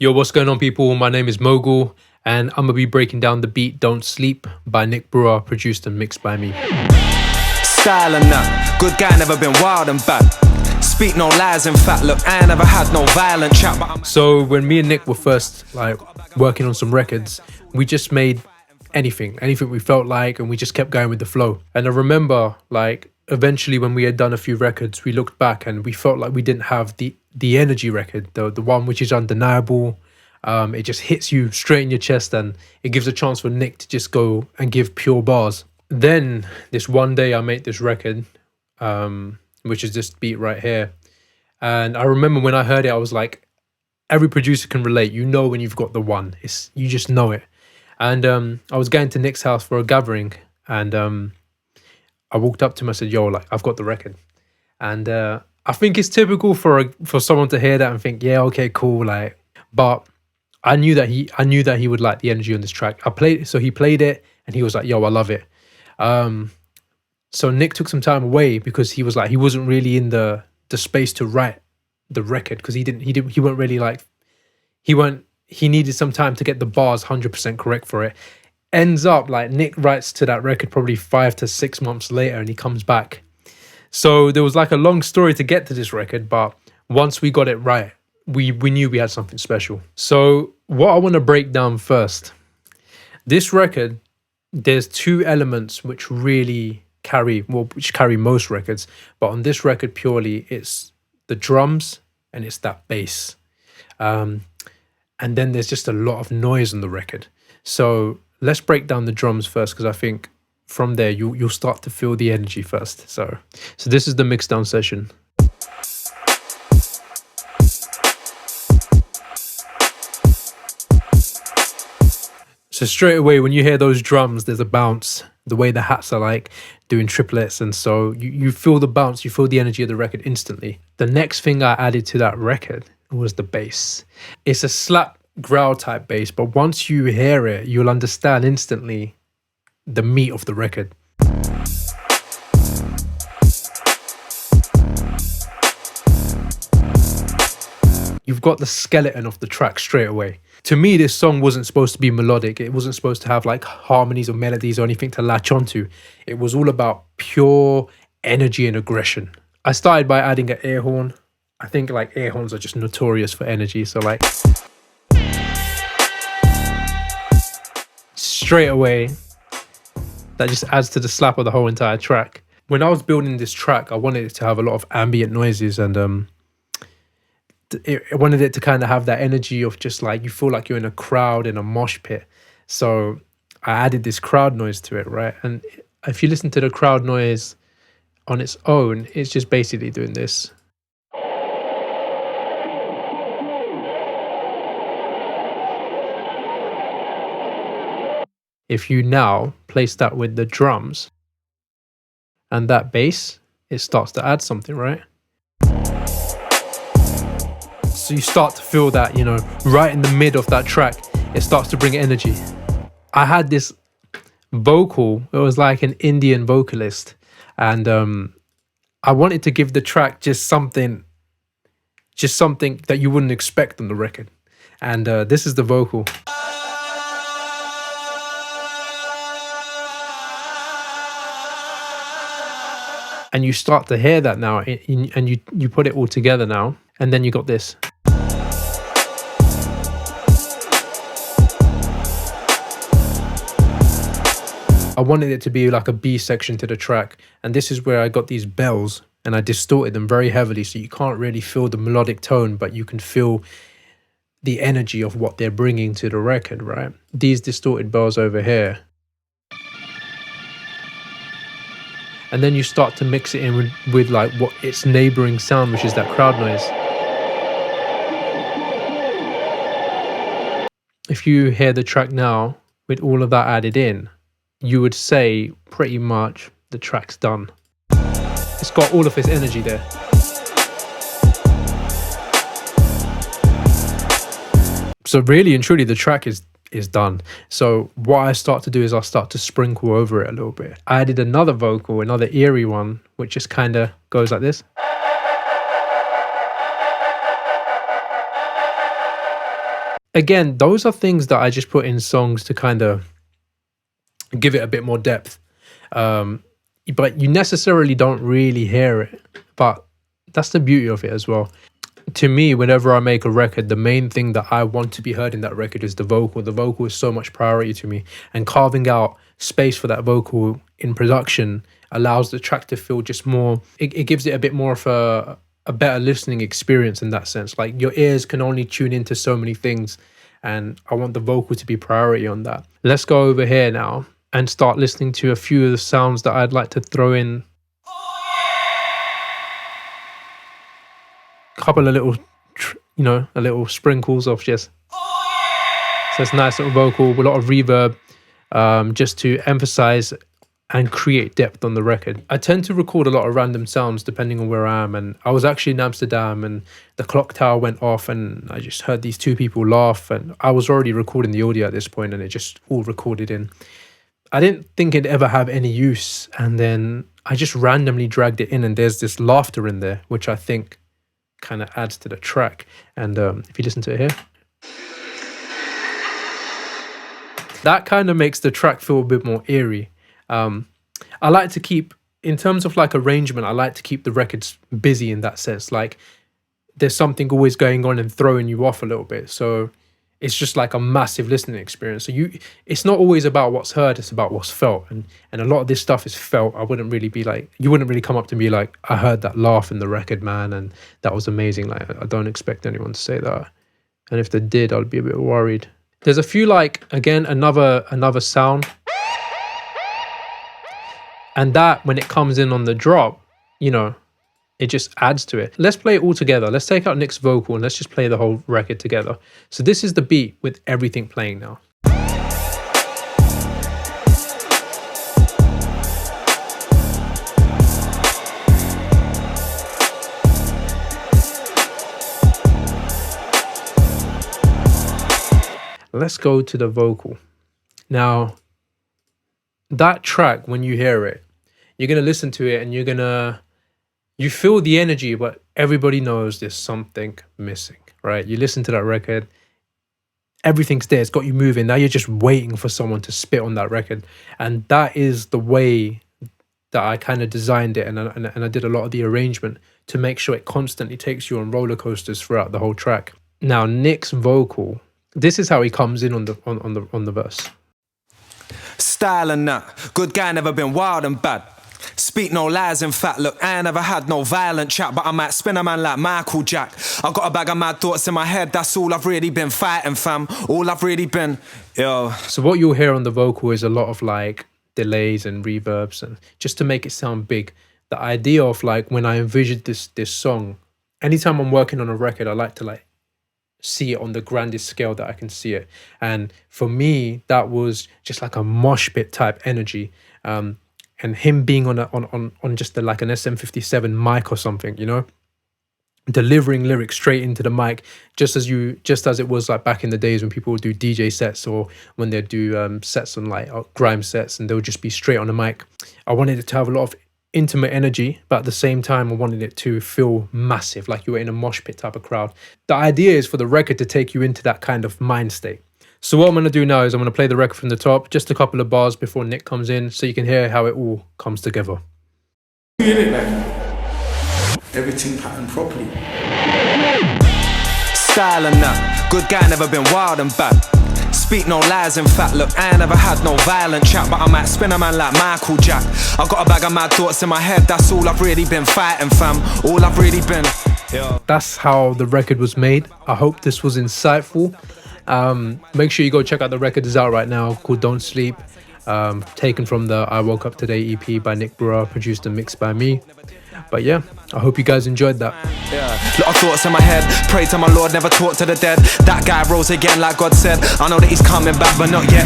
Yo, what's going on, people? My name is Moghul, and I'm gonna be breaking down the beat "Don't Sleep" by Nick Brewer, produced and mixed by me. Style and that, good guy, never been wild and bad. Speak no lies, in fact, look, I never had no violent chat. But So when me and Nick were first working on some records, we just made anything we felt like, and we just kept going with the flow. And I remember eventually when we had done a few records, we looked back and we felt like we didn't have the energy record, the one which is undeniable. It just hits you straight in your chest, and it gives a chance for Nick to just go and give pure bars. Then this one day I made this record, which is this beat right here. And I remember when I heard it, I was like, every producer can relate. You know when you've got the one. You just know it. And I was going to Nick's house for a gathering, and I walked up to him. I said, "Yo, I've got the record." And I think it's typical for someone to hear that and think, "Yeah, okay, cool." But I knew that he would like the energy on this track. He played it, and he was like, "Yo, I love it." So Nick took some time away because he was like, he wasn't really in the space to write the record, because he needed some time to get the bars 100% correct for it. Ends up Nick writes to that record probably 5 to 6 months later, and he comes back. So there was a long story to get to this record, but once we got it right, we knew we had something special. So what I want to break down first, this record, there's two elements which really carry most records, but on this record purely, it's the drums and it's that bass. And then there's just a lot of noise on the record. So let's break down the drums first, because I think from there you'll start to feel the energy first. So this is the mixdown session. So straight away when you hear those drums, there's a bounce. The way the hats are doing triplets, and so you feel the bounce, you feel the energy of the record instantly. The next thing I added to that record was the bass. It's a slap growl type bass, but once you hear it, you'll understand instantly the meat of the record. You've got the skeleton of the track straight away. To me, this song wasn't supposed to be melodic. It wasn't supposed to have harmonies or melodies or anything to latch onto. It was all about pure energy and aggression. I started by adding an air horn. I think air horns are just notorious for energy. So straight away, that just adds to the slap of the whole entire track. When I was building this track, I wanted it to have a lot of ambient noises, and I wanted it to kind of have that energy of just you feel like you're in a crowd in a mosh pit. So I added this crowd noise to it, right? And if you listen to the crowd noise on its own, it's just basically doing this. If you now place that with the drums and that bass, it starts to add something, right? So you start to feel that, right in the mid of that track, it starts to bring energy. I had this vocal, it was like an Indian vocalist, and I wanted to give the track just something that you wouldn't expect on the record. And this is the vocal. And you start to hear that now, and you put it all together now, and then you got this. I wanted it to be like a B section to the track, and this is where I got these bells, and I distorted them very heavily, so you can't really feel the melodic tone, but you can feel the energy of what they're bringing to the record, right? These distorted bells over here. And then you start to mix it in with what its neighboring sound, which is that crowd noise. If you hear the track now with all of that added in, you would say pretty much the track's done. It's got all of its energy there. So really and truly, the track is done. So what I start to do is I start to sprinkle over it a little bit. I added another vocal, another eerie one, which just kind of goes like this. again, those are things that I just put in songs to kind of give it a bit more depth. But you necessarily don't really hear it. But that's the beauty of it as well. To me, whenever I make a record, the main thing that I want to be heard in that record is the vocal. The vocal is so much priority to me, and carving out space for that vocal in production allows the track to feel just more, it gives it a bit more of a better listening experience in that sense. Like, your ears can only tune into so many things, and I want the vocal to be priority on that. Let's go over here now and start listening to a few of the sounds that I'd like to throw in. Couple of little, a little sprinkles of just, so it's nice little vocal with a lot of reverb, just to emphasize and create depth on the record. I tend to record a lot of random sounds depending on where I am, and I was actually in Amsterdam and the clock tower went off and I just heard these two people laugh, and I was already recording the audio at this point and it just all recorded in. I didn't think it'd ever have any use, and then I just randomly dragged it in, and there's this laughter in there which I think kind of adds to the track. And if you listen to it here, that kind of makes the track feel a bit more eerie. I like to keep, in terms of like arrangement, I like to keep the records busy in that sense. Like, there's something always going on and throwing you off a little bit, so it's just like a massive listening experience. So it's not always about what's heard, it's about what's felt. And a lot of this stuff is felt. You wouldn't really come up to me like, I heard that laugh in the record, man, and that was amazing. Like, I don't expect anyone to say that. And if they did, I'd be a bit worried. There's a few, like, again, another sound. And that, when it comes in on the drop, it just adds to it. Let's play it all together. Let's take out Nick's vocal and let's just play the whole record together. So this is the beat with everything playing now. Let's go to the vocal. Now, that track, when you hear it, you're going to listen to it and you feel the energy, but everybody knows there's something missing, right? You listen to that record, everything's there, it's got you moving. Now you're just waiting for someone to spit on that record. And that is the way that I kind of designed it, and I did a lot of the arrangement to make sure it constantly takes you on roller coasters throughout the whole track. Now, Nick's vocal, this is how he comes in on the verse. Style and that, good guy, never been wild and bad. Speak no lies, in fact, look, I ain't never had no violent chat, but I might spin a man like Michael Jack. I got a bag of mad thoughts in my head, that's all I've really been fighting, fam. All I've really been, yo. So what you'll hear on the vocal is a lot of like delays and reverbs, and just to make it sound big. The idea of like, when I envisioned this song, anytime I'm working on a record, I like to like see it on the grandest scale that I can see it. And for me, that was just like a mosh pit type energy. And him being on just like an SM57 mic or something, delivering lyrics straight into the mic, just as it was like back in the days when people would do DJ sets, or when they'd do sets on like grime sets, and they would just be straight on the mic. I wanted it to have a lot of intimate energy, but at the same time I wanted it to feel massive, like you were in a mosh pit type of crowd. The idea is for the record to take you into that kind of mind state. So what I'm going to do now is I'm going to play the record from the top, just a couple of bars before Nick comes in, so you can hear how it all comes together. Everything patterned properly. Style and that, good guy, never been wild and bad. Speak no lies, in fact, look, I ain't never had no violent chat, but I might spin a man like Michael Jack. I got a bag of mad thoughts in my head, that's all I've really been fighting, fam. All I've really been, yo. That's how the record was made. I hope this was insightful. Make sure you go check out the record. It's out right now, called Don't Sleep, taken from the I Woke Up Today EP by Nick Brewer, produced and mixed by me. But yeah, I hope you guys enjoyed that. Yeah, lot of thoughts in my head, pray to my Lord, never talk to the dead. That guy rose again like God said, I know that he's coming back but not yet.